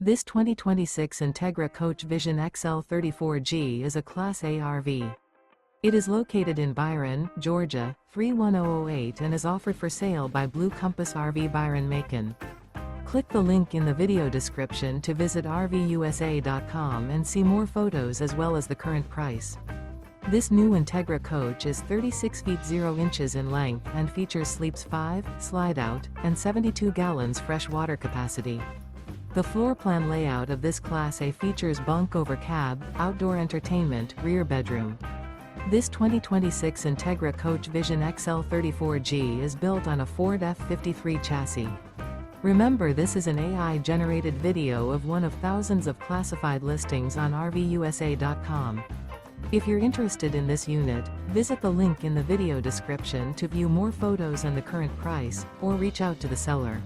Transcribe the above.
This 2026 Entegra Coach Vision XL 34G is a Class A RV. It is located in Byron, Georgia, 31008 and is offered for sale by Blue Compass RV Byron-Macon. Click the link in the video description to visit RVUSA.com and see more photos as well as the current price. This new Entegra coach is 36 feet 0 inches in length and features sleeps 5, slide-out, and 72 gallons fresh water capacity. The floor plan layout of this Class A features bunk over cab, outdoor entertainment, rear bedroom. This 2026 Entegra Coach Vision XL 34G is built on a Ford F53 chassis. Remember, this is an AI-generated video of one of thousands of classified listings on RVUSA.com. If you're interested in this unit, visit the link in the video description to view more photos and the current price, or reach out to the seller.